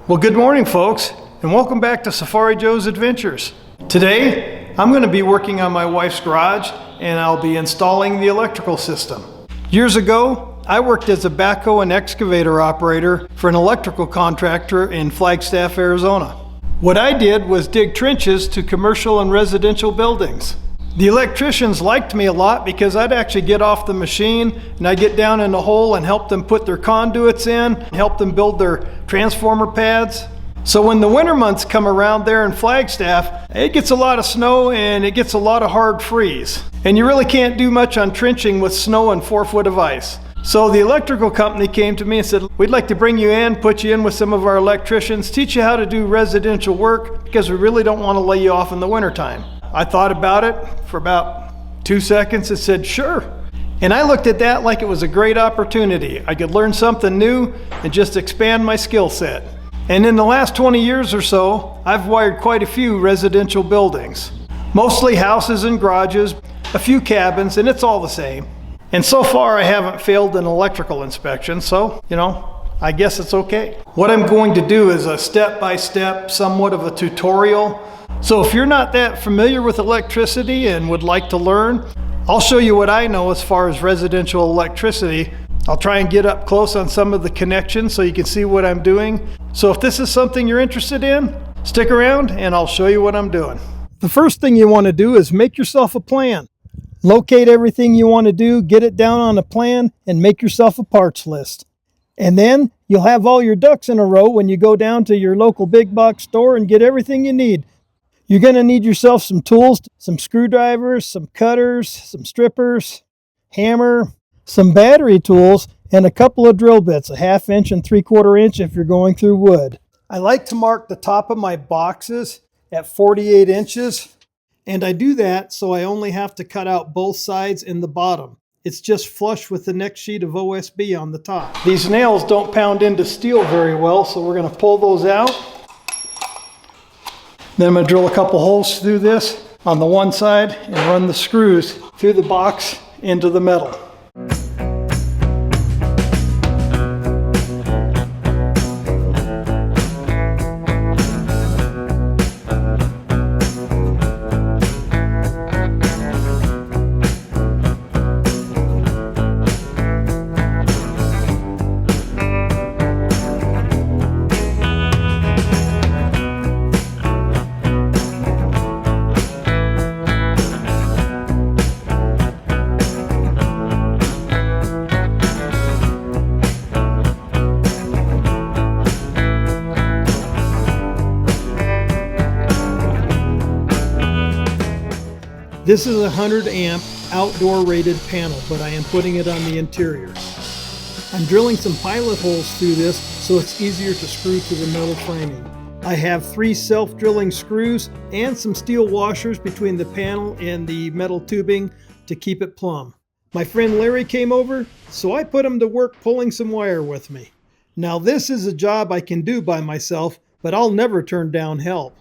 Well, good morning, folks, and welcome back to Safari Joe's Adventures. Today, I'm going to be working on my wife's garage, and I'll be installing the electrical system. Years ago, I worked as a backhoe and excavator operator for an electrical contractor in Flagstaff, Arizona. What I did was dig trenches to commercial and residential buildings. The electricians liked me a lot because I'd actually get off the machine and I'd get down in the hole and help them put their conduits in, help them build their transformer pads. So when the winter months come around there in Flagstaff, it gets a lot of snow and it gets a lot of hard freeze. And you really can't do much on trenching with snow and 4 foot of ice. So the electrical company came to me and said, we'd like to bring you in, put you in with some of our electricians, teach you how to do residential work because we really don't want to lay you off in the wintertime. I thought about it for about 2 seconds and said, sure. And I looked at that like it was a great opportunity. I could learn something new and just expand my skill set. And in the last 20 years or so, I've wired quite a few residential buildings. Mostly houses and garages, a few cabins, and it's all the same. And so far I haven't failed an electrical inspection, so, I guess it's okay. What I'm going to do is a step-by-step, somewhat of a tutorial. So if you're not that familiar with electricity and would like to learn, I'll show you what I know as far as residential electricity. I'll try and get up close on some of the connections so you can see what I'm doing. So if this is something you're interested in, stick around and I'll show you what I'm doing. The first thing you want to do is make yourself a plan. Locate everything you want to do, get it down on a plan, and make yourself a parts list. And then you'll have all your ducks in a row when you go down to your local big box store and get everything you need. You're going to need yourself some tools, some screwdrivers, some cutters, some strippers, hammer, some battery tools, and a couple of drill bits, a 1/2 inch and 3/4 inch if you're going through wood. I like to mark the top of my boxes at 48 inches, and I do that so I only have to cut out both sides and the bottom. It's just flush with the next sheet of OSB on the top. These nails don't pound into steel very well, so we're going to pull those out. Then I'm going to drill a couple holes through this on the one side and run the screws through the box into the metal. This is a 100 amp outdoor rated panel, but I am putting it on the interior. I'm drilling some pilot holes through this so it's easier to screw to the metal framing. I have 3 self-drilling screws and some steel washers between the panel and the metal tubing to keep it plumb. My friend Larry came over, so I put him to work pulling some wire with me. Now this is a job I can do by myself, but I'll never turn down help.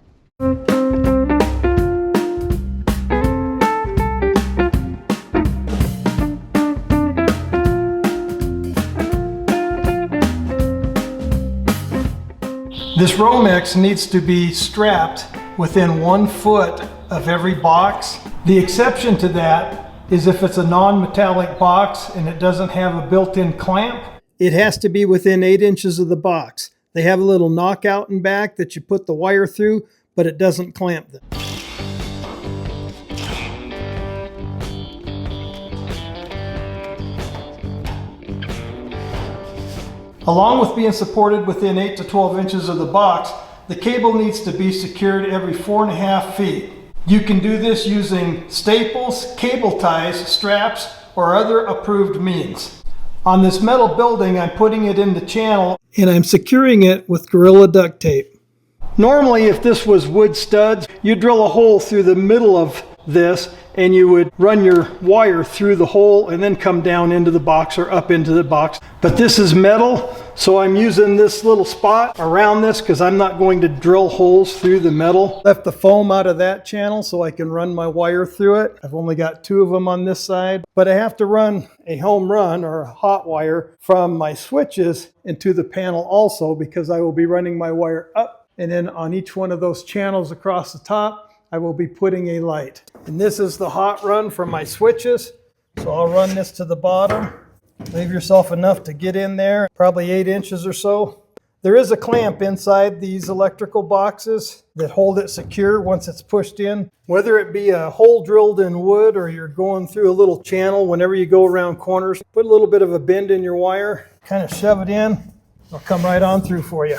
This Romex needs to be strapped within 1 foot of every box. The exception to that is if it's a non-metallic box and it doesn't have a built-in clamp. It has to be within 8 inches of the box. They have a little knockout in back that you put the wire through, but it doesn't clamp them. Along with being supported within 8 to 12 inches of the box, the cable needs to be secured every 4.5 feet. You can do this using staples, cable ties, straps, or other approved means. On this metal building, I'm putting it in the channel and I'm securing it with Gorilla duct tape. Normally, if this was wood studs, you drill a hole through the middle of this and you would run your wire through the hole and then come down into the box or up into the box. But this is metal, so I'm using this little spot around this because I'm not going to drill holes through the metal. Left the foam out of that channel so I can run my wire through it. I've only got 2 of them on this side, but I have to run a home run or a hot wire from my switches into the panel also, because I will be running my wire up, and then on each one of those channels across the top I will be putting a light. And this is the hot run from my switches. So I'll run this to the bottom. Leave yourself enough to get in there, probably 8 inches or so. There is a clamp inside these electrical boxes that hold it secure once it's pushed in. Whether it be a hole drilled in wood or you're going through a little channel, whenever you go around corners, put a little bit of a bend in your wire, kind of shove it in, it'll come right on through for you.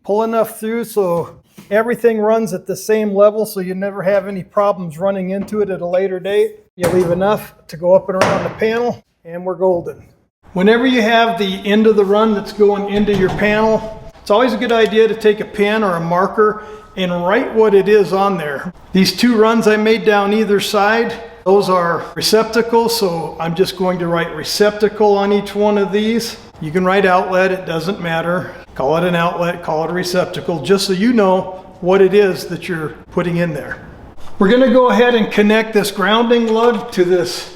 Pull enough through so everything runs at the same level so you never have any problems running into it at a later date. You leave enough to go up and around the panel, and we're golden. Whenever you have the end of the run that's going into your panel, it's always a good idea to take a pen or a marker and write what it is on there. These 2 runs I made down either side, those are receptacles, so I'm just going to write receptacle on each one of these. You can write outlet, it doesn't matter. Call it an outlet, call it a receptacle, just so you know what it is that you're putting in there. We're going to go ahead and connect this grounding lug to this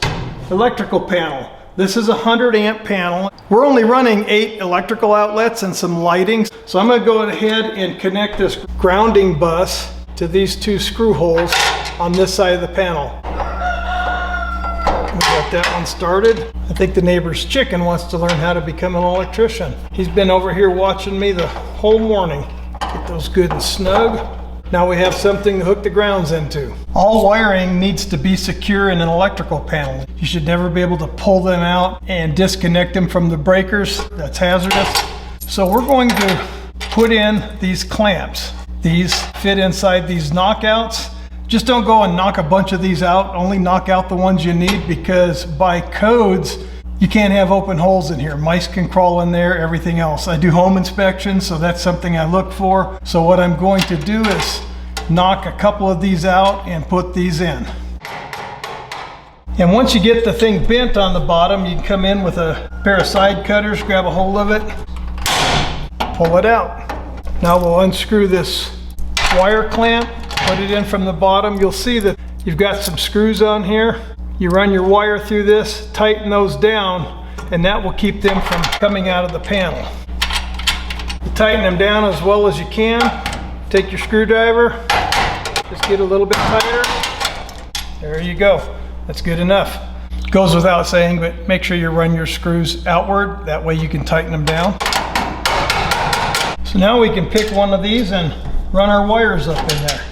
electrical panel. This is a 100 amp panel. We're only running 8 electrical outlets and some lighting. So I'm going to go ahead and connect this grounding bus to these 2 screw holes on this side of the panel. We got that one started. I think the neighbor's chicken wants to learn how to become an electrician. He's been over here watching me the whole morning. Get those good and snug. Now we have something to hook the grounds into. All wiring needs to be secure in an electrical panel. You should never be able to pull them out and disconnect them from the breakers. That's hazardous. So we're going to put in these clamps. These fit inside these knockouts. Just don't go and knock a bunch of these out. Only knock out the ones you need, because by codes, you can't have open holes in here. Mice can crawl in there, everything else. I do home inspections, so that's something I look for. So what I'm going to do is knock a couple of these out and put these in. And once you get the thing bent on the bottom, you can come in with a pair of side cutters, grab a hold of it, pull it out. Now we'll unscrew this wire clamp, put it in from the bottom. You'll see that you've got some screws on here. You run your wire through this, tighten those down, and that will keep them from coming out of the panel. You tighten them down as well as you can. Take your screwdriver, just get a little bit tighter. There you go. That's good enough. Goes without saying, but make sure you run your screws outward. That way you can tighten them down. So now we can pick one of these and run our wires up in there.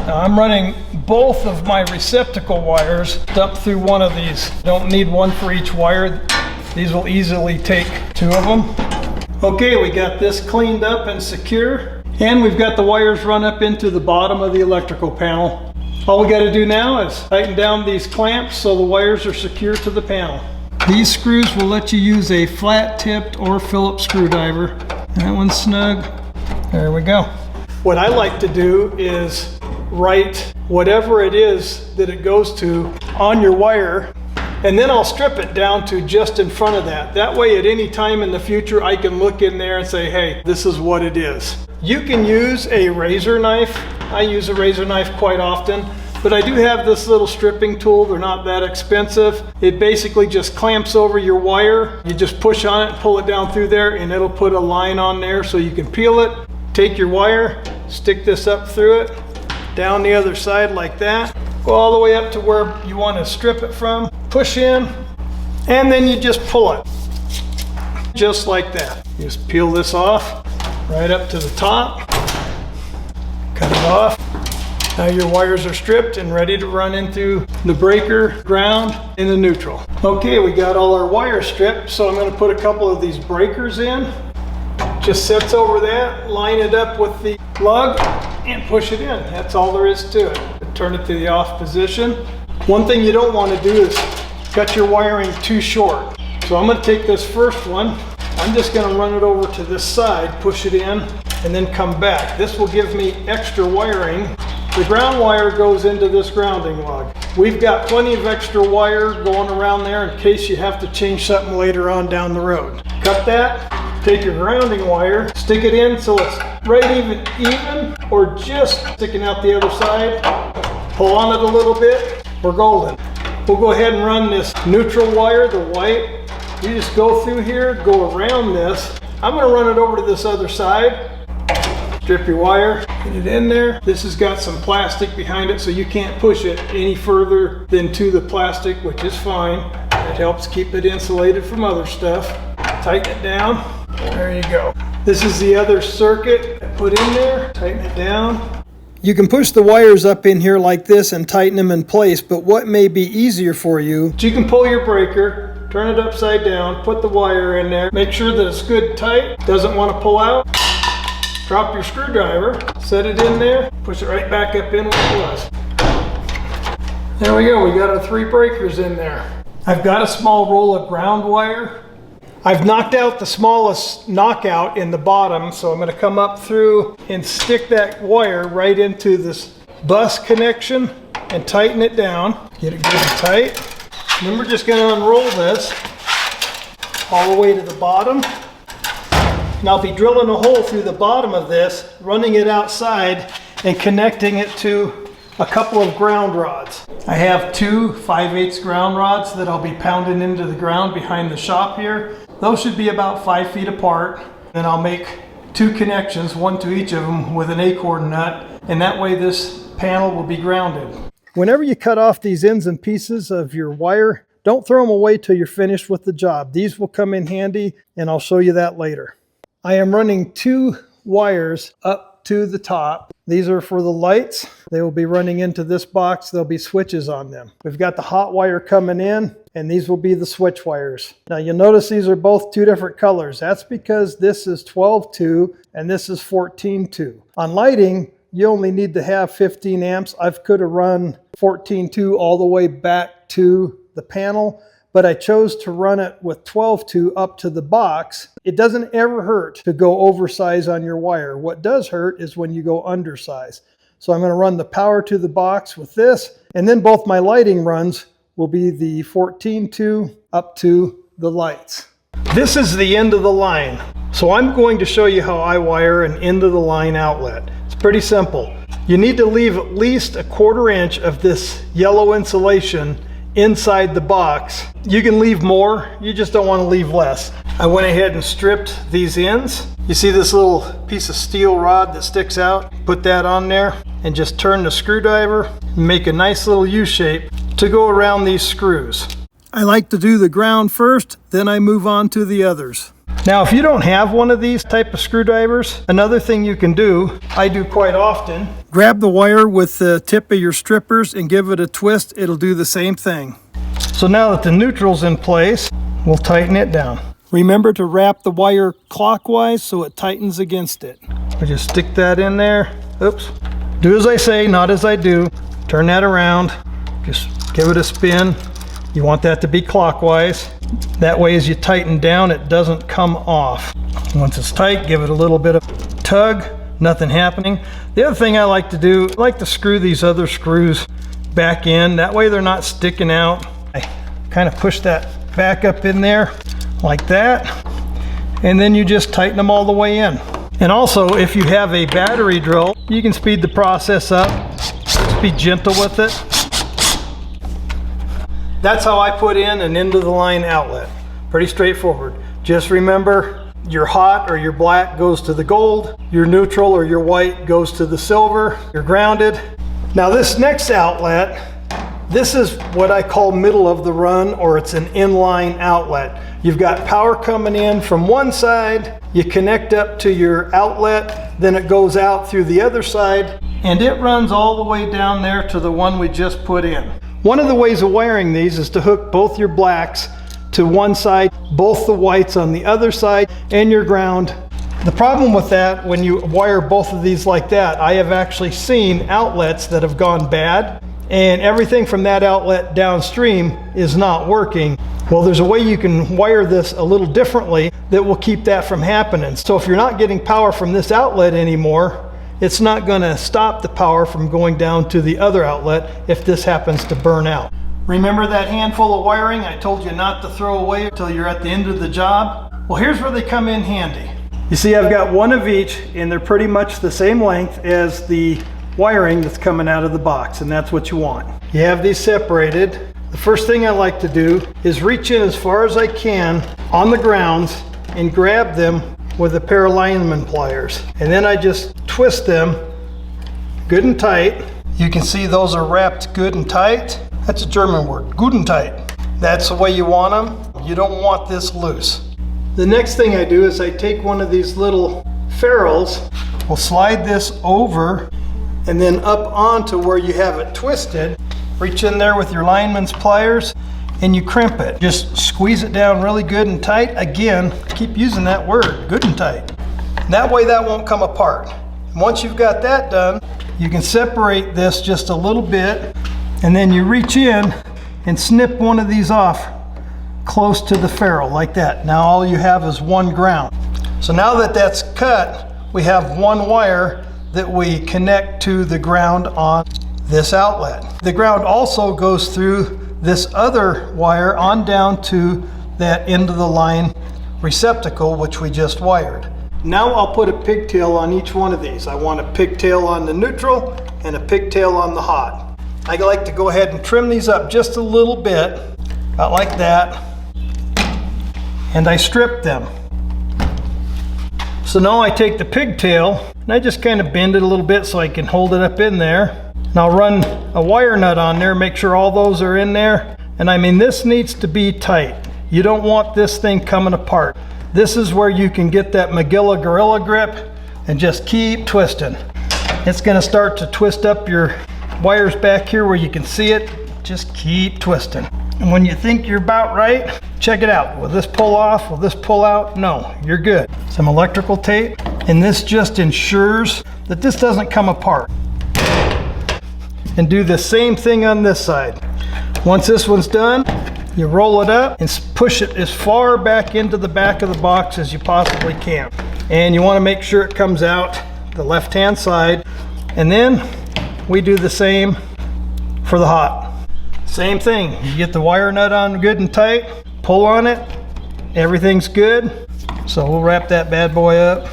Now I'm running both of my receptacle wires up through one of these. Don't need one for each wire. These will easily take 2 of them. Okay, we got this cleaned up and secure, and we've got the wires run up into the bottom of the electrical panel. All we got to do now is tighten down these clamps so the wires are secure to the panel. These screws will let you use a flat tipped or Phillips screwdriver. That one's snug. There we go. What I like to do is write whatever it is that it goes to on your wire, and then I'll strip it down to just in front of that. That way at any time in the future I can look in there and say, hey, this is what it is. You can use a razor knife. I use a razor knife quite often, but I do have this little stripping tool. They're not that expensive. It basically just clamps over your wire. You just push on it, pull it down through there, and it'll put a line on there so you can peel it. Take your wire, stick this up through it, down the other side like that. Go all the way up to where you want to strip it from. Push in, and then you just pull it. Just like that. You just peel this off, right up to the top. Cut it off. Now your wires are stripped and ready to run into the breaker, ground, and the neutral. Okay, we got all our wires stripped, so I'm going to put a couple of these breakers in. Just sets over that, line it up with the lug, and push it in. That's all there is to it. Turn it to the off position. One thing you don't want to do is cut your wiring too short. So I'm going to take this first one. I'm just going to run it over to this side, push it in, and then come back. This will give me extra wiring. The ground wire goes into this grounding lug. We've got plenty of extra wire going around there in case you have to change something later on down the road. Cut that, take your grounding wire, stick it in so it's right even or just sticking out the other side. Pull on it a little bit, we're golden. We'll go ahead and run this neutral wire, the white. You just go through here, go around this. I'm gonna run it over to this other side. Strip your wire, get it in there. This has got some plastic behind it, so you can't push it any further than to the plastic, which is fine. It helps keep it insulated from other stuff. Tighten it down. There you go. This is the other circuit I put in there. Tighten it down. You can push the wires up in here like this and tighten them in place, but what may be easier for you, you can pull your breaker, turn it upside down, put the wire in there, make sure that it's good and tight, doesn't want to pull out. Drop your screwdriver, set it in there, push it right back up in where it was. There we go, we got our 3 breakers in there. I've got a small roll of ground wire. I've knocked out the smallest knockout in the bottom, so I'm going to come up through and stick that wire right into this bus connection and tighten it down. Get it good and tight. And then we're just going to unroll this all the way to the bottom. And I'll be drilling a hole through the bottom of this, running it outside and connecting it to a couple of ground rods. I have 2 5/8 ground rods that I'll be pounding into the ground behind the shop here. Those should be about 5 feet apart. Then I'll make 2 connections, 1 to each of them with an acorn nut, and that way this panel will be grounded. Whenever you cut off these ends and pieces of your wire, don't throw them away till you're finished with the job. These will come in handy, and I'll show you that later. I am running 2 wires up to the top. These are for the lights. They will be running into this box. There'll be switches on them. We've got the hot wire coming in, and these will be the switch wires. Now you'll notice these are both 2 different colors. That's because this is 12-2 and this is 14-2. On lighting, you only need to have 15 amps. I could have run 14-2 all the way back to the panel, but I chose to run it with 12-2 up to the box. It doesn't ever hurt to go oversize on your wire. What does hurt is when you go undersize. So I'm going to run the power to the box with this, and then both my lighting runs will be the 14-2 up to the lights. This is the end of the line. So I'm going to show you how I wire an end of the line outlet. It's pretty simple. You need to leave at least a 1/4 inch of this yellow insulation inside the box. You can leave more, you just don't want to leave less. I went ahead and stripped these ends. You see this little piece of steel rod that sticks out? Put that on there and just turn the screwdriver and make a nice little U shape to go around these screws. I like to do the ground first, then I move on to the others. Now if you don't have one of these type of screwdrivers, another thing you can do, I do quite often, grab the wire with the tip of your strippers and give it a twist. It'll do the same thing. So now that the neutral's in place, we'll tighten it down. Remember to wrap the wire clockwise so it tightens against it. I just stick that in there. Oops. Do as I say, not as I do. Turn that around. Just give it a spin. You want that to be clockwise. That way as you tighten down, it doesn't come off. Once it's tight, give it a little bit of tug, nothing happening. The other thing I like to do, I like to screw these other screws back in. That way they're not sticking out. I kind of push that back up in there like that. And then you just tighten them all the way in. And also, if you have a battery drill, you can speed the process up. Just be gentle with it. That's how I put in an end of the line outlet. Pretty straightforward. Just remember, your hot or your black goes to the gold, your neutral or your white goes to the silver, you're grounded. Now this next outlet, this is what I call middle of the run, or it's an inline outlet. You've got power coming in from one side, you connect up to your outlet, then it goes out through the other side, and it runs all the way down there to the one we just put in. One of the ways of wiring these is to hook both your blacks to one side, both the whites on the other side, and your ground. The problem with that, when you wire both of these like that, I have actually seen outlets that have gone bad, and everything from that outlet downstream is not working. Well, there's a way you can wire this a little differently that will keep that from happening. So if you're not getting power from this outlet anymore, it's not going to stop the power from going down to the other outlet if this happens to burn out. Remember that handful of wiring I told you not to throw away until you're at the end of the job? Well, here's where they come in handy. You see, I've got one of each, and they're pretty much the same length as the wiring that's coming out of the box, and that's what you want. You have these separated. The first thing I like to do is reach in as far as I can on the grounds and grab them with a pair of lineman pliers. And then I just twist them good and tight. You can see those are wrapped good and tight. That's a German word, good and tight. That's the way you want them. You don't want this loose. The next thing I do is I take one of these little ferrules, we'll slide this over and then up onto where you have it twisted. Reach in there with your lineman's pliers and you crimp it. Just squeeze it down really good and tight. Again, keep using that word, good and tight. That way that won't come apart. And once you've got that done, you can separate this just a little bit and then you reach in and snip one of these off close to the ferrule like that. Now all you have is one ground. So now that that's cut, we have one wire that we connect to the ground on this outlet. The ground also goes through this other wire on down to that end of the line receptacle which we just wired. Now I'll put a pigtail on each one of these. I want a pigtail on the neutral and a pigtail on the hot. I like to go ahead and trim these up just a little bit, about like that, and I strip them. So now I take the pigtail and I just kind of bend it a little bit so I can hold it up in there. And I'll run a wire nut on there, make sure all those are in there. And I mean, this needs to be tight. You don't want this thing coming apart. This is where you can get that Magilla Gorilla Grip and just keep twisting. It's gonna start to twist up your wires back here where you can see it. Just keep twisting. And when you think you're about right, check it out. Will this pull off? Will this pull out? No, you're good. Some electrical tape, and this just ensures that this doesn't come apart. And do the same thing on this side. Once this one's done, you roll it up and push it as far back into the back of the box as you possibly can. And you want to make sure it comes out the left-hand side. And then we do the same for the hot. Same thing, you get the wire nut on good and tight, pull on it, everything's good. So we'll wrap that bad boy up,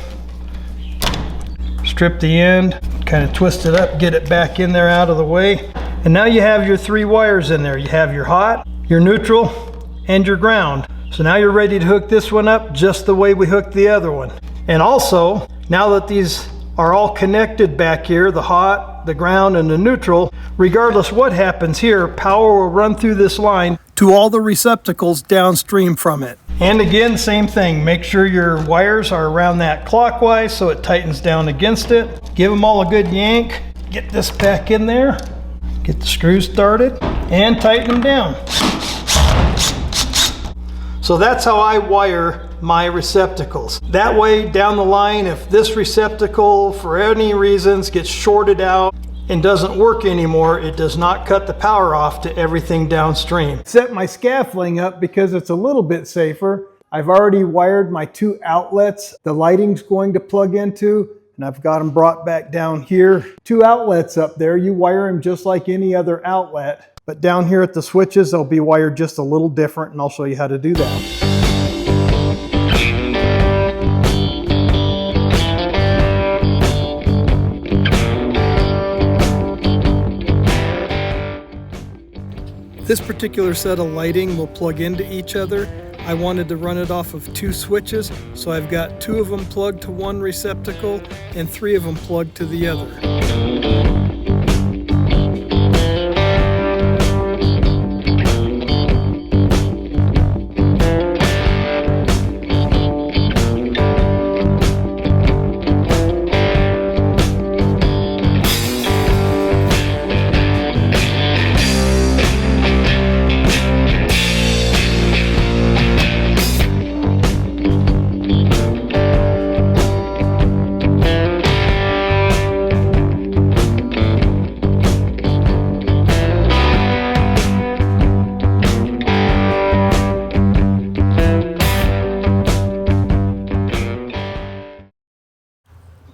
strip the end, kind of twist it up, get it back in there out of the way. And now you have your three wires in there. You have your hot, your neutral, and your ground. So now you're ready to hook this one up just the way we hooked the other one. And also, now that these are all connected back here, the hot, the ground, and the neutral, regardless what happens here, power will run through this line to all the receptacles downstream from it. And again, same thing, make sure your wires are around that clockwise so it tightens down against it. Give them all a good yank, get this back in there, get the screws started, and tighten them down. So that's how I wire my receptacles. That way, down the line, if this receptacle for any reasons gets shorted out and doesn't work anymore, it does not cut the power off to everything downstream. Set my scaffolding up because it's a little bit safer. I've already wired my two outlets the lighting's going to plug into, and I've got them brought back down here. Two outlets up there, you wire them just like any other outlet. But down here at the switches, they'll be wired just a little different, and I'll show you how to do that. This particular set of lighting will plug into each other. I wanted to run it off of two switches, so I've got two of them plugged to one receptacle and three of them plugged to the other.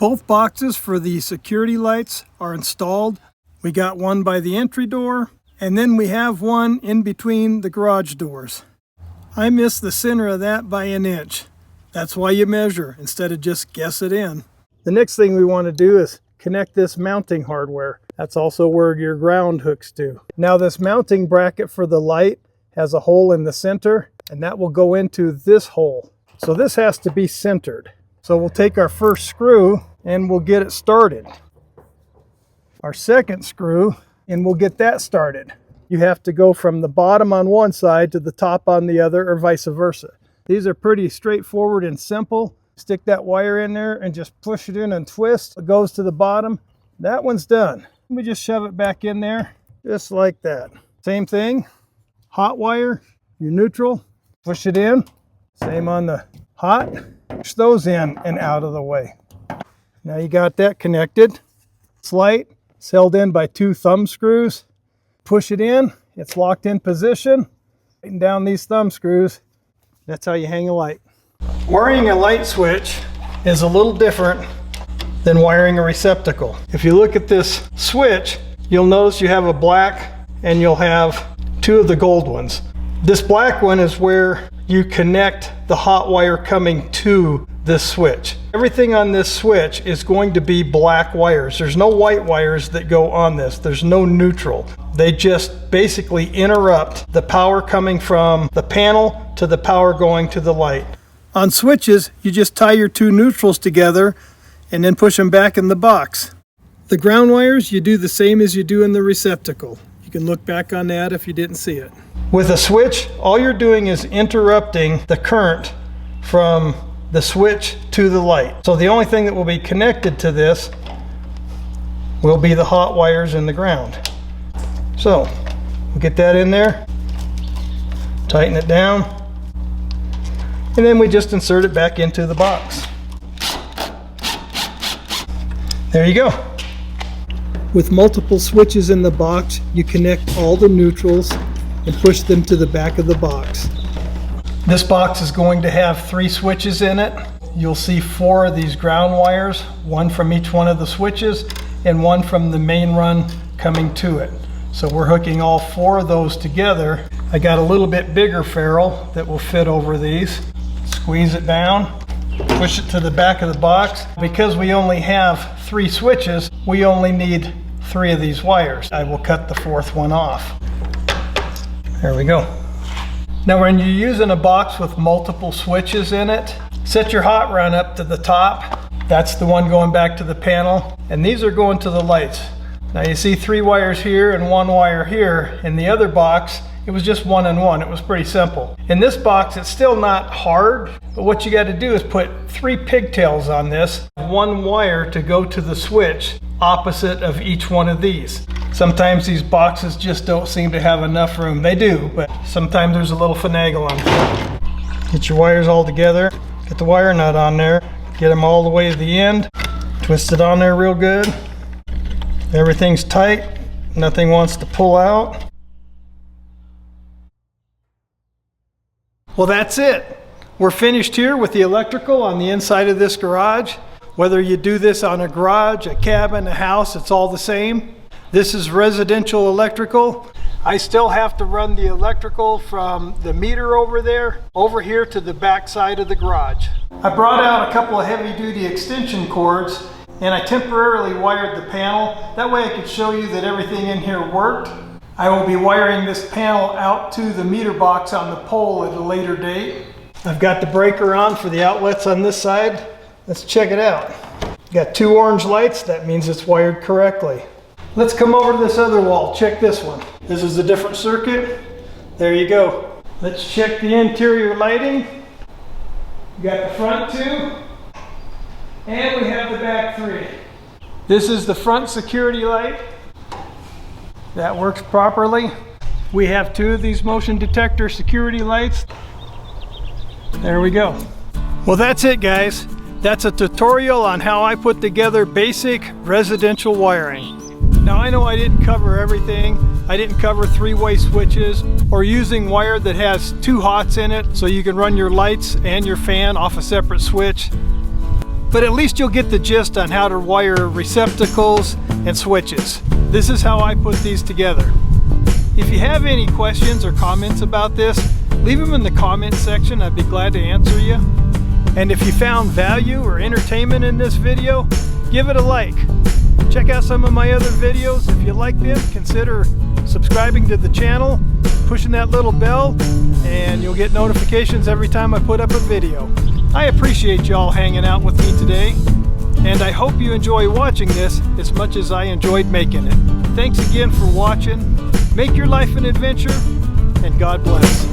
Both boxes for the security lights are installed. We got one by the entry door, and then we have one in between the garage doors. I missed the center of that by an inch. That's why you measure instead of just guess it in. The next thing we want to do is connect this mounting hardware. That's also where your ground hooks to. Now this mounting bracket for the light has a hole in the center, and that will go into this hole. So this has to be centered. So we'll take our first screw and we'll get it started. Our second screw, and we'll get that started. You have to go from the bottom on one side to the top on the other, or vice versa. These are pretty straightforward and simple. Stick that wire in there and just push it in and twist. It goes to the bottom. That one's done. Let me just shove it back in there, just like that. Same thing, hot wire, your neutral, push it in. Same on the hot, push those in and out of the way. Now you got that connected. It's light, it's held in by 2 thumb screws. Push it in, it's locked in position. Tighten down these thumb screws. That's how you hang a light. Wiring a light switch is a little different than wiring a receptacle. If you look at this switch, you'll notice you have a black and you'll have 2 of the gold ones. This black one is where you connect the hot wire coming to this switch. Everything on this switch is going to be black wires. There's no white wires that go on this. There's no neutral. They just basically interrupt the power coming from the panel to the power going to the light. On switches, you just tie your 2 neutrals together and then push them back in the box. The ground wires, you do the same as you do in the receptacle. You can look back on that if you didn't see it. With a switch, all you're doing is interrupting the current from the switch to the light. So the only thing that will be connected to this will be the hot wires in the ground. So we'll get that in there, tighten it down, and then we just insert it back into the box. There you go. With multiple switches in the box, you connect all the neutrals and push them to the back of the box. This box is going to have 3 switches in it. You'll see 4 of these ground wires, 1 from each one of the switches and 1 from the main run coming to it. So we're hooking all 4 of those together. I got a little bit bigger ferrule that will fit over these. Squeeze it down, push it to the back of the box. Because we only have 3 switches, we only need 3 of these wires. I will cut the 4th one off. There we go. Now when you're using a box with multiple switches in it, set your hot run up to the top. That's the one going back to the panel, and these are going to the lights. Now you see 3 wires here and 1 wire here. In the other box, it was just 1 and 1. It was pretty simple. In this box, it's still not hard, but what you got to do is put 3 pigtails on this, 1 wire to go to the switch opposite of each one of these. Sometimes these boxes just don't seem to have enough room. They do, but sometimes there's a little finagle on it. Get your wires all together, get the wire nut on there, get them all the way to the end, twist it on there real good. Everything's tight, nothing wants to pull out. Well, that's it. We're finished here with the electrical on the inside of this garage. Whether you do this on a garage, a cabin, a house, it's all the same. This is residential electrical. I still have to run the electrical from the meter over there, over here to the back side of the garage. I brought out a couple of heavy-duty extension cords and I temporarily wired the panel. That way I could show you that everything in here worked. I will be wiring this panel out to the meter box on the pole at a later date. I've got the breaker on for the outlets on this side. Let's check it out. Got 2 orange lights, that means it's wired correctly. Let's come over to this other wall, check this one. This is a different circuit. There you go. Let's check the interior lighting. We got the front 2, and we have the back 3. This is the front security light. That works properly. We have 2 of these motion detector security lights. There we go. Well, that's it, guys. That's a tutorial on how I put together basic residential wiring. Now I know I didn't cover everything. I didn't cover 3-way switches or using wire that has 2 hots in it so you can run your lights and your fan off a separate switch. but at least you'll get the gist on how to wire receptacles and switches. This is how I put these together. If you have any questions or comments about this, leave them in the comment section. I'd be glad to answer you. And if you found value or entertainment in this video, give it a like. Check out some of my other videos. If you like them, consider subscribing to the channel, pushing that little bell, and you'll get notifications every time I put up a video. I appreciate y'all hanging out with me today, and I hope you enjoy watching this as much as I enjoyed making it. Thanks again for watching. Make your life an adventure, and God bless.